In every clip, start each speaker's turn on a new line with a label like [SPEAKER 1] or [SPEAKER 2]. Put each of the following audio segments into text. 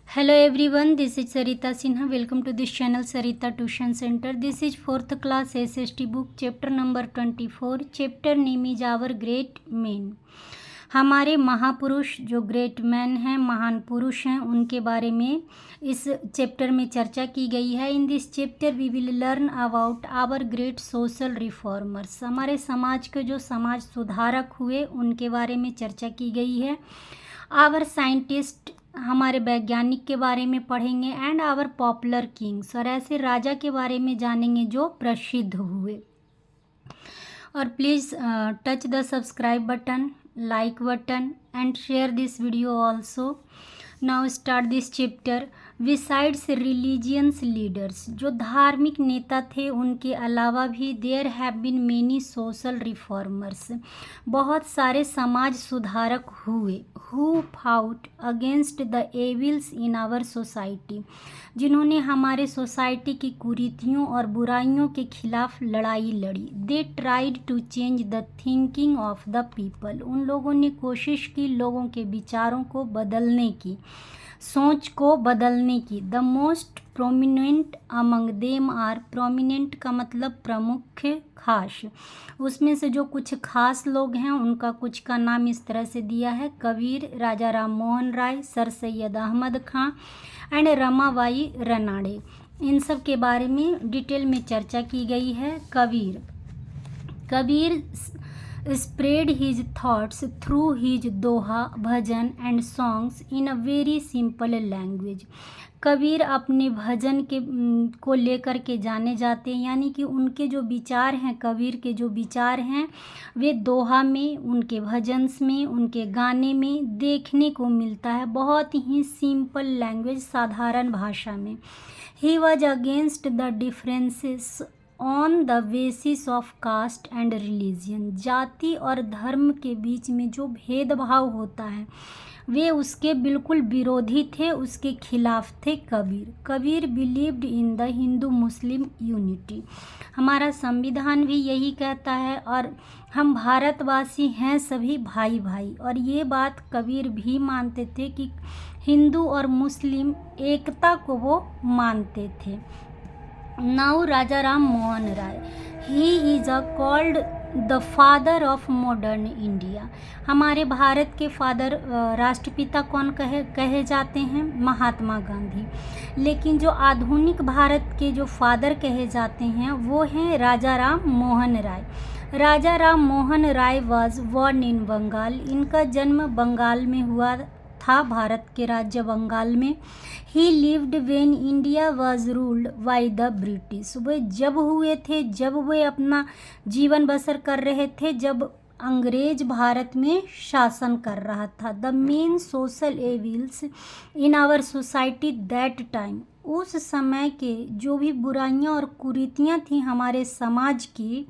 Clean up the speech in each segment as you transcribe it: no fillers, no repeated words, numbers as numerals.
[SPEAKER 1] Hello everyone, this is Sarita Sinha. Welcome to this channel Sarita Tuition Center. This is 4th class SST book chapter number 24. Chapter name is Our Great Men. हमारे महापुरुष जो great man हैं, महान पुरुष हैं, उनके बारे में इस चैप्टर में चर्चा की गई है. In this chapter we will learn about our great social reformers. हमारे समाज के जो समाज सुधारक हुए उनके बारे में चर्चा की गई है. आवर साइंटिस्ट, हमारे वैज्ञानिक के बारे में पढ़ेंगे. एंड आवर पॉपुलर किंग्स, और ऐसे राजा के बारे में जानेंगे जो प्रसिद्ध हुए. और please touch the subscribe button, like button and share this video also. Now start this chapter. Besides religious leaders, जो धार्मिक नेता थे उनके अलावा भी there have been many social reformers, बहुत सारे समाज सुधारक हुए. Who fought against the evils in our society, जिन्होंने हमारे सोसाइटी की कुरीतियों और बुराइयों के खिलाफ लड़ाई लड़ी. They tried to change the thinking of the people, उन लोगों ने कोशिश की लोगों के विचारों को बदलने की, सोच को बदलने की. The most prominent among them are, prominent का मतलब प्रमुख, खास. उसमें से जो कुछ खास लोग हैं उनका कुछ का नाम इस तरह से दिया है: कबीर, राजा राम मोहन राय, सर सैयद अहमद खां एंड रमाबाई रनाड़े. इन सब के बारे में डिटेल में चर्चा की गई है. Kabir spread his thoughts through his Doha, bhajan and songs in a very simple language. Kabir अपने भजन के को लेकर के जाने जाते हैं, यानी कि उनके जो विचार हैं, कबीर के जो विचार हैं वे दोहा में, उनके भजन में, उनके गाने में देखने को मिलता है. बहुत ही सिंपल लैंग्वेज, साधारण भाषा में. He was against the differences on the basis of caste and religion, जाति और धर्म के बीच में जो भेदभाव होता है वे उसके बिल्कुल विरोधी थे, उसके खिलाफ थे Kabir believed in the Hindu Muslim unity. हमारा संविधान भी यही कहता है और हम भारतवासी हैं सभी भाई भाई. और ये बात कबीर भी मानते थे कि हिंदू और मुस्लिम एकता को वो मानते थे. Now Raja Ram Mohan Roy, he is a called the father of modern India. हमारे भारत के फादर, राष्ट्रपिता कौन कहे जाते हैं? महात्मा गांधी. लेकिन जो आधुनिक भारत के जो फादर कहे जाते हैं वो हैं राजा राम मोहन राय. राजा राम मोहन राय वॉज बॉर्न इन बंगाल. इनका जन्म बंगाल में हुआ था, भारत के राज्य बंगाल में. He lived when India was ruled by the British. वे जब हुए थे, जब वे अपना जीवन बसर कर रहे थे, जब अंग्रेज भारत में शासन कर रहा था. The main social evils in our society that time, उस समय के जो भी बुराइयां और कुरीतियां थी हमारे समाज की,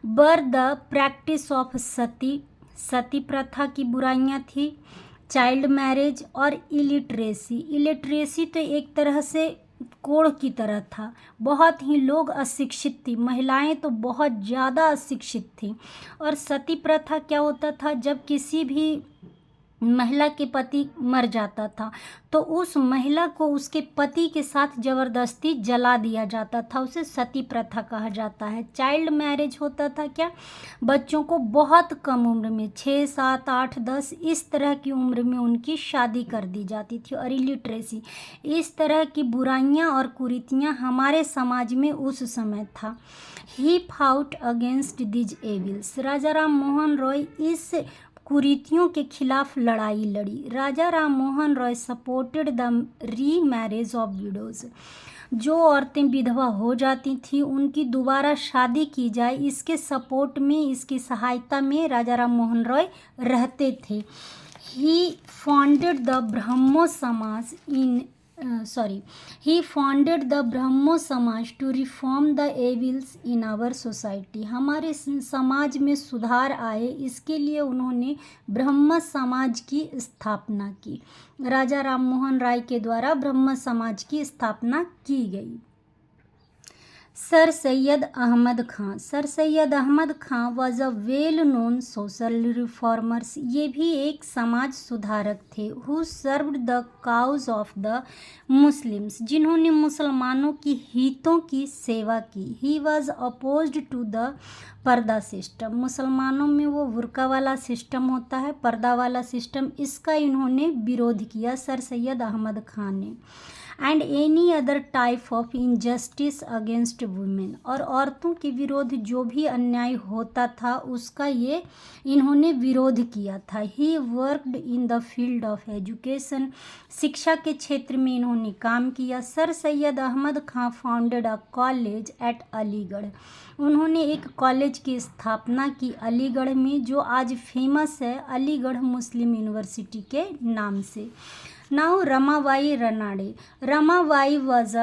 [SPEAKER 1] वर द प्रैक्टिस ऑफ सती प्रथा की बुराइयां थी, चाइल्ड मैरिज और इलिटरेसी तो एक तरह से कोढ़ की तरह था. बहुत ही लोग अशिक्षित थी, महिलाएं तो बहुत ज़्यादा अशिक्षित थी. और सती प्रथा क्या होता था? जब किसी भी महिला के पति मर जाता था तो उस महिला को उसके पति के साथ ज़बरदस्ती जला दिया जाता था, उसे सती प्रथा कहा जाता है. चाइल्ड मैरिज होता था क्या? बच्चों को बहुत कम उम्र में, 6, 7, 8, 10 इस तरह की उम्र में उनकी शादी कर दी जाती थी. और इलिटरेसी, इस तरह की बुराइयां और कुरीतियां हमारे समाज में उस समय था. ही फाउट अगेंस्ट दिज एविल्स, राजा राम मोहन रॉय इस कुरीतियों के खिलाफ लड़ाई लड़ी. राजा राम मोहन रॉय सपोर्टेड द री मैरिज ऑफ विडोज, जो औरतें विधवा हो जाती थी उनकी दोबारा शादी की जाए, इसके सपोर्ट में, इसकी सहायता में राजा राम मोहन रॉय रहते थे. ही founded the Brahmo Samaj to reform the evils in our society. हमारे समाज में सुधार आए, इसके लिए उन्होंने ब्रह्म समाज की स्थापना की. राजा राम मोहन राय के द्वारा ब्रह्म समाज की स्थापना की गई. Sir Syed Ahmad Khan. Sir Syed Ahmad Khan was a well known social reformers. ये भी एक समाज सुधारक थे। Who served the cause of the Muslims, जिन्होंने मुसलमानों की हितों की सेवा की। He was opposed to the purdah system. मुसलमानों में वो बुर्का वाला सिस्टम होता है, पर्दा वाला सिस्टम, इसका इन्होंने विरोध किया सर सैयद अहमद खान ने। And any other type of injustice against women, और औरतों के विरोध जो भी अन्याय होता था उसका ये इन्होंने विरोध किया था। He worked in the field of education, शिक्षा के क्षेत्र में इन्होंने काम किया। Sir Syed Ahmad Khan founded a college at Aligarh. उन्होंने एक कॉलेज की स्थापना की अलीगढ़ में, जो आज फेमस है अलीगढ़ मुस्लिम यूनिवर्सिटी के नाम से। Now Ramabai Ranade. Ramabai was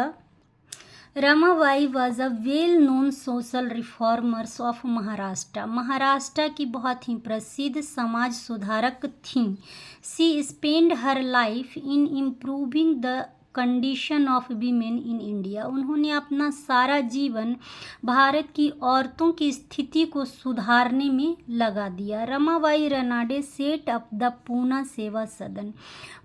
[SPEAKER 1] a well known social reformers of Maharashtra. Maharashtra की बहुत ही प्रसिद्ध समाज सुधारक थीं। She spend her life in improving the condition of women in India. उन्होंने अपना सारा जीवन भारत की औरतों की स्थिति को सुधारने में लगा दिया। Ramabai Ranade set up the Poona Seva Sadan.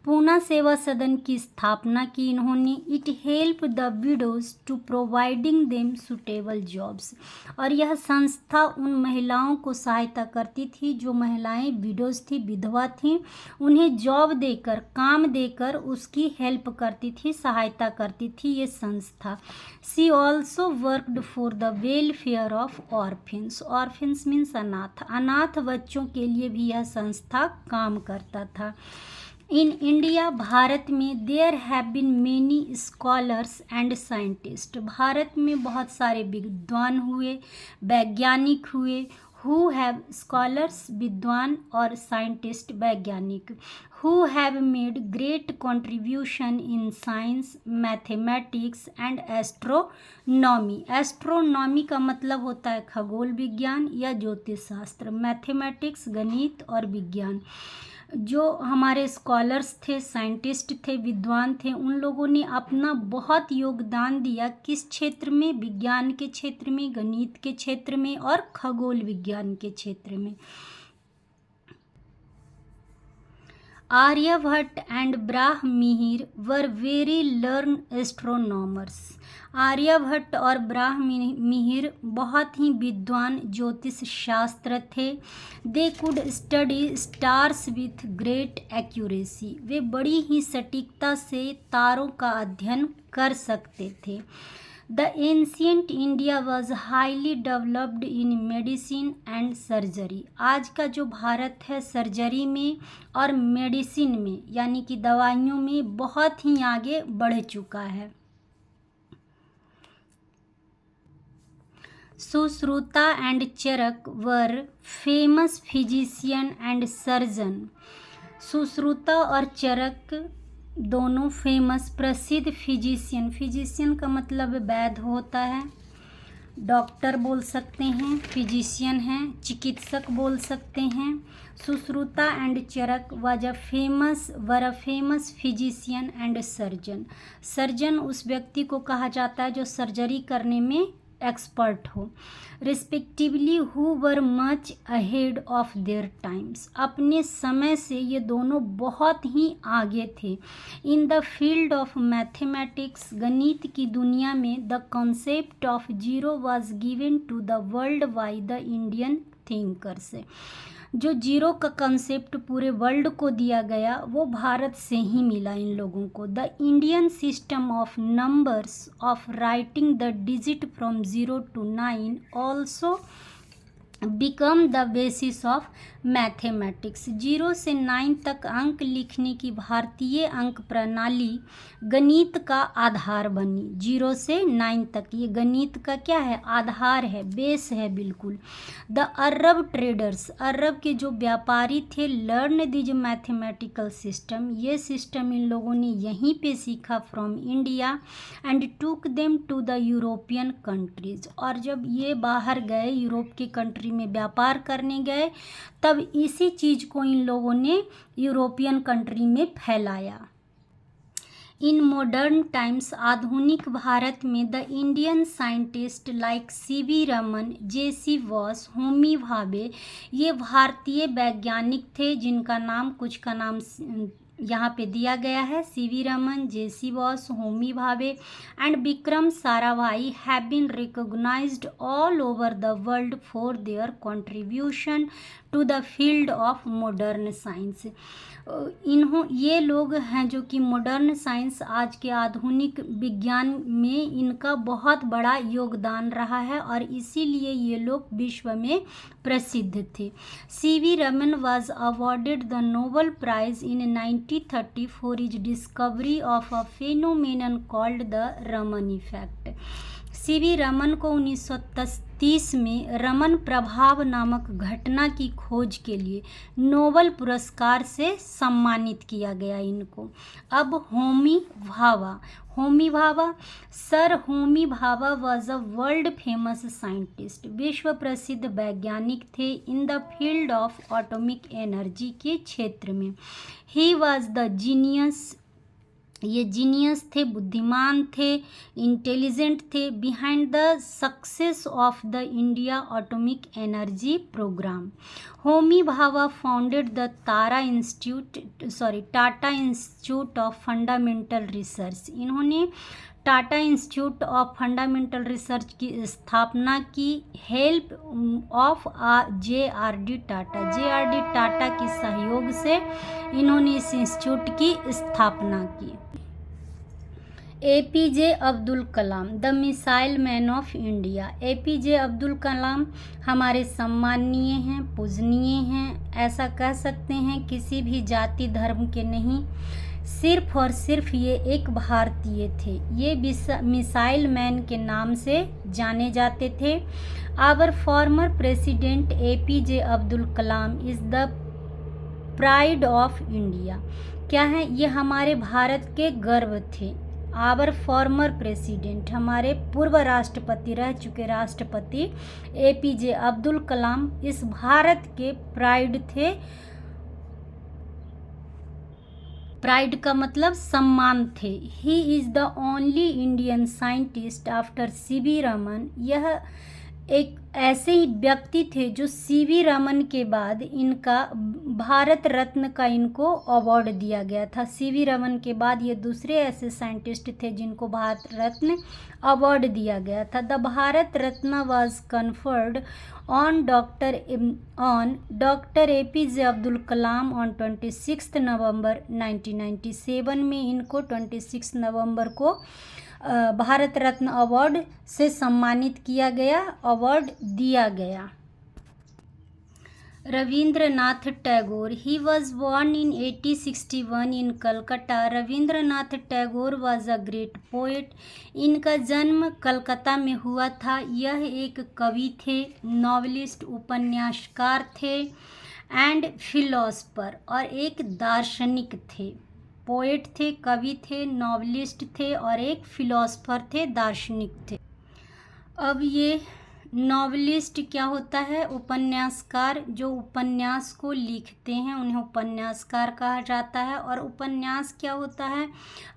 [SPEAKER 1] Poona Seva Sadan की स्थापना की इन्होंने। It help the widows to providing them suitable jobs, और यह संस्था उन महिलाओं को सहायता करती थी जो महिलाएं विडोज थी, विधवा थी, उन्हें जॉब देकर, काम देकर उसकी हेल्प करती थी, सहायता करती थी ये संस्था। She also worked for the welfare of orphans. Orphans means अनाथ, अनाथ बच्चों के लिए भी यह संस्था काम करता था। इन इंडिया, भारत में, there have been many scholars and scientist. Bharat में बहुत सारे विद्वान हुए, वैज्ञानिक हुए। हु हैव, स्कॉलर्स विद्वान, और साइंटिस्ट वैज्ञानिक। Who have made great contribution in science, mathematics and astronomy. Astronomy का मतलब होता है खगोल विज्ञान या ज्योतिष शास्त्र, मैथमेटिक्स गणित और विज्ञान। जो हमारे स्कॉलर्स थे, साइंटिस्ट थे, विद्वान थे, उन लोगों ने अपना बहुत योगदान दिया किस क्षेत्र में, विज्ञान के क्षेत्र में, गणित के क्षेत्र में और खगोल विज्ञान के क्षेत्र में। Aryabhata and Brahmamihir were very learn astronomers. Aryabhata और ब्राह्ममिहिर बहुत ही विद्वान ज्योतिष शास्त्र थे। They could study stars with great accuracy. वे बड़ी ही सटीकता से तारों का अध्ययन कर सकते थे। The ancient India was highly developed in medicine and surgery. आज का जो भारत है सर्जरी में और मेडिसिन में यानी कि दवाइयों में बहुत ही आगे बढ़ चुका है। Sushruta and Charak were famous physician and surgeon. Sushruta और चरक दोनों फेमस प्रसिद्ध फिजिशियन, फिजिशियन का मतलब वैद्य होता है, डॉक्टर बोल सकते हैं, फिजिशियन हैं, चिकित्सक बोल सकते हैं। Sushruta and Charak were a famous physician and surgeon. Surgeon उस व्यक्ति को कहा जाता है जो सर्जरी करने में एक्सपर्ट हो। Respectively who were much ahead of their times. अपने समय से ये दोनों बहुत ही आगे थे। In the field of mathematics, गणित की दुनिया में, the concept of zero was given to the world by the Indian thinkers. जो जीरो का कंसेप्ट पूरे वर्ल्ड को दिया गया वो भारत से ही मिला इन लोगों को। The Indian system of numbers of writing the digit from 0 to 9 also become the basis of mathematics. 0 से 9 तक अंक लिखने की भारतीय अंक प्रणाली गणित का आधार बनी। 0 से 9 तक ये गणित का क्या है, आधार है, बेस है बिल्कुल। द अरब ट्रेडर्स, अरब के जो व्यापारी थे, लर्न दिज मैथमेटिकल सिस्टम, ये सिस्टम इन लोगों ने यहीं पे सीखा from India and took them to the European countries. और जब ये बाहर गए, यूरोप के कंट्री में व्यापार करने गए, तब इसी चीज़ को इन लोगों ने यूरोपियन कंट्री में फैलाया। इन मॉडर्न टाइम्स, आधुनिक भारत में, the Indian scientist like CV Raman, JC Bose, Homi Bhabha, ये भारतीय वैज्ञानिक थे जिनका नाम कुछ का नाम यहाँ पे दिया गया है। CV Raman, JC Bose, Homi Bhabha and Vikram Sarabhai have been recognised all over the world for their contribution to the field of modern science. ये लोग हैं जो कि मॉडर्न साइंस, आज के आधुनिक विज्ञान में इनका बहुत बड़ा योगदान रहा है और इसीलिए ये लोग विश्व में प्रसिद्ध थे। CV Raman was awarded the Nobel prize in 1930 for his discovery of a phenomenon called the Raman effect. CV Raman को 1930 में रमन प्रभाव नामक घटना की खोज के लिए नोबेल पुरस्कार से सम्मानित किया गया इनको। अब Homi Bhabha sir Homi Bhabha was a world famous scientist, विश्व प्रसिद्ध वैज्ञानिक थे in the field of atomic energy के क्षेत्र में। ही वॉज द जीनियस, ये जीनियस थे, बुद्धिमान थे, इंटेलिजेंट थे behind the success of the India atomic energy programme. Homi Bhabha founded the Tata institute of fundamental research. इन्होंने Tata institute of fundamental research की स्थापना की, हेल्प ऑफ जे.आर.डी. टाटा के सहयोग से इन्होंने इस इंस्टीट्यूट की स्थापना की। APJ Abdul Kalam, the missile man of India. APJ Abdul Kalam हमारे सम्माननीय हैं, पूजनीय हैं, ऐसा कह सकते हैं, किसी भी जाति धर्म के नहीं, सिर्फ और सिर्फ ये एक भारतीय थे। ये मिसाइल मैन के नाम से जाने जाते थे। Our former president APJ Abdul Kalam is the pride of India. क्या है? ये हमारे भारत के गर्व थे। आवर फॉर्मर प्रेसिडेंट, हमारे पूर्व राष्ट्रपति, रह चुके राष्ट्रपति APJ अब्दुल कलाम इस भारत के प्राइड थे। प्राइड का मतलब सम्मान थे। He is the only Indian scientist after CV Raman. यह एक ऐसे ही व्यक्ति थे जो सीवी रमन के बाद इनका भारत रत्न का इनको अवार्ड दिया गया था। सीवी रमन के बाद ये दूसरे ऐसे साइंटिस्ट थे जिनको भारत रत्न अवार्ड दिया गया था। The Bharat Ratna was conferred on doctor APJ Abdul Kalam on 26 नवंबर 1997 में इनको 26 नवंबर को भारत रत्न अवार्ड से सम्मानित किया गया, अवार्ड दिया गया। Rabindranath Tagore, he was born in 1861 in Calcutta. Rabindranath Tagore was a great poet. इनका जन्म कलकत्ता में हुआ था। यह एक कवि थे, नॉवेलिस्ट, उपन्यासकार थे एंड फिलोसफर, और एक दार्शनिक थे। पोएट थे, कवि थे, नॉवेलिस्ट थे और एक फिलोसफर थे, दार्शनिक थे। अब ये नॉवेलिस्ट क्या होता है? उपन्यासकार, जो उपन्यास को लिखते हैं उन्हें उपन्यासकार कहा जाता है। और उपन्यास क्या होता है?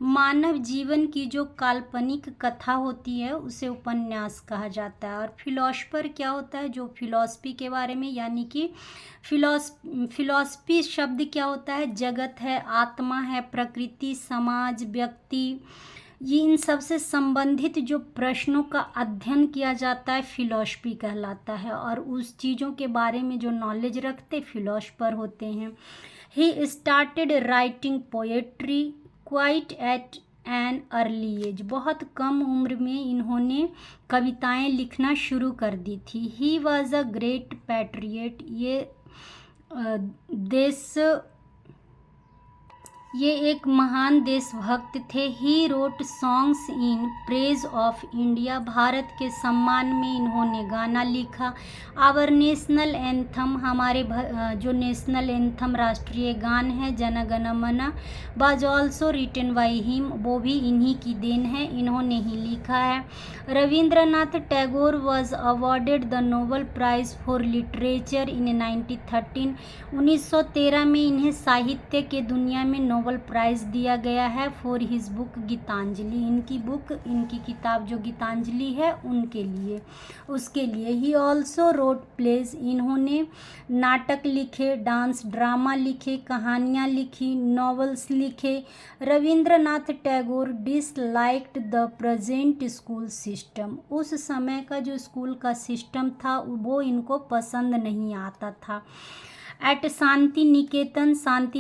[SPEAKER 1] मानव जीवन की जो काल्पनिक कथा होती है उसे उपन्यास कहा जाता है। और फिलोसफर क्या होता है? जो फिलॉसफी के बारे में, यानी कि फिलॉसफी शब्द क्या होता है? जगत है, आत्मा है, प्रकृति, समाज, व्यक्ति, ये इन सब से संबंधित जो प्रश्नों का अध्ययन किया जाता है फिलॉसफी कहलाता है। और उस चीज़ों के बारे में जो नॉलेज रखते फिलॉसफर होते हैं। He started writing poetry quite at an early age. बहुत कम उम्र में इन्होंने कविताएं लिखना शुरू कर दी थी। He was a great patriot. ये एक महान देशभक्त थे। He wrote songs in praise of India. Bharat के सम्मान में इन्होंने गाना लिखा। आवर नेशनल एंथम, हमारे जो नेशनल एंथम राष्ट्रीय गान है Jana Gana Mana, was also written by him, वो भी इन्हीं की देन है, इन्होंने ही लिखा है। Rabindranath Tagore was awarded the Nobel prize for literature in 1913। 1913 में इन्हें साहित्य के दुनिया में नोबेल प्राइज़ दिया गया है फॉर हिज बुक गीतांजलि, इनकी किताब जो गीतांजलि है उनके लिए, उसके लिए। ही ऑल्सो रोट प्लेज, इन्होंने नाटक लिखे, डांस ड्रामा लिखे, कहानियाँ लिखी, नॉवेल्स लिखे। Rabindranath Tagore disliked the present school system, उस समय का जो स्कूल का सिस्टम था वो इनको पसंद नहीं आता था। एट शांति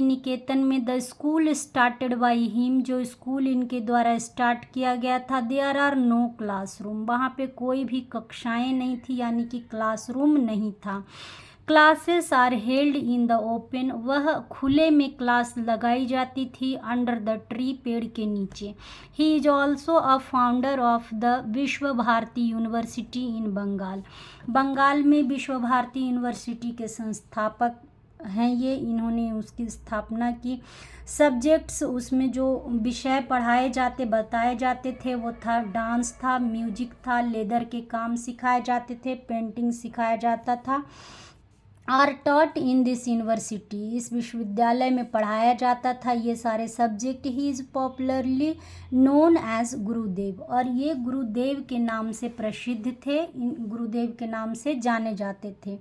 [SPEAKER 1] निकेतन में the school started by him, जो स्कूल इनके द्वारा स्टार्ट किया गया था। देयर आर नो क्लासरूम, वहाँ पे कोई भी कक्षाएं नहीं थी, यानी कि क्लासरूम नहीं था। Classes are held in the open, वह खुले में क्लास लगाई जाती थी अंडर द ट्री, पेड़ के नीचे। He is also a founder of the विश्व भारती यूनिवर्सिटी इन बंगाल में विश्व भारती यूनिवर्सिटी के संस्थापक हैं ये, इन्होंने उसकी स्थापना की। सब्जेक्ट्स, उसमें जो विषय बताए जाते थे वो था डांस था, म्यूजिक था, लेदर के काम सिखाए जाते थे, पेंटिंग सिखाया जाता था। Are taught in this university, इस विश्वविद्यालय में पढ़ाया जाता था ये सारे subject. He is popularly known as Gurudev, और ये गुरुदेव के नाम से प्रसिद्ध थे, गुरुदेव के नाम से जाने जाते थे।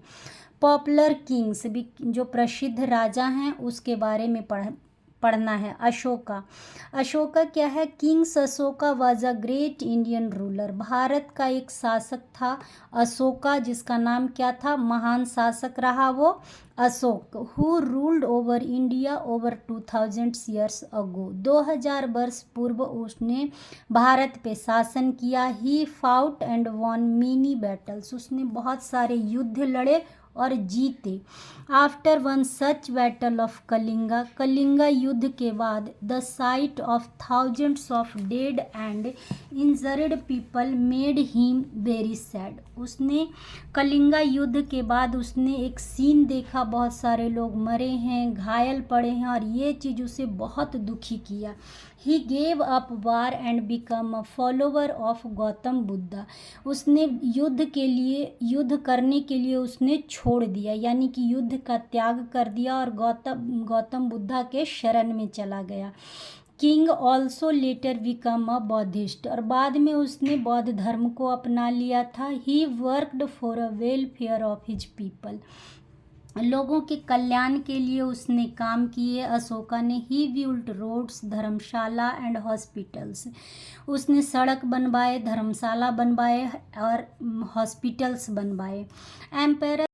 [SPEAKER 1] पॉपुलर किंग्स, भी जो प्रसिद्ध राजा हैं उसके बारे में पढ़ना है। अशोका क्या है? Kings Ashoka was a great Indian ruler, Bharat का एक शासक था अशोका, जिसका नाम क्या था? महान शासक रहा वो Ashoka. Who ruled over India over 2000 years ago, 2000 वर्ष पूर्व उसने भारत पे शासन किया। He fought and won many battles, उसने बहुत सारे युद्ध लड़े और जीते। After one such battle of Kalinga युद्ध के बाद, the sight of thousands of dead and injured people made him very sad, उसने कलिंगा युद्ध के बाद उसने एक सीन देखा, बहुत सारे लोग मरे हैं, घायल पड़े हैं, और ये चीज़ उसे बहुत दुखी किया। He gave up war and become a follower of Gautam Buddha, उसने युद्ध करने के लिए उसने छोड़ दिया, यानी कि युद्ध का त्याग कर दिया और गौतम बुद्धा के शरण में चला गया। King also letter become a Buddhist, और बाद में उसने बौद्ध धर्म को अपना लिया था। He worked for a welfare of his people, लोगों के कल्याण के लिए उसने काम किए अशोका ने। He built roads, dharamshala and hospitals, उसने सड़क बनवाए, धर्मशाला बनवाए और हॉस्पिटल्स बनवाए। एम्पायर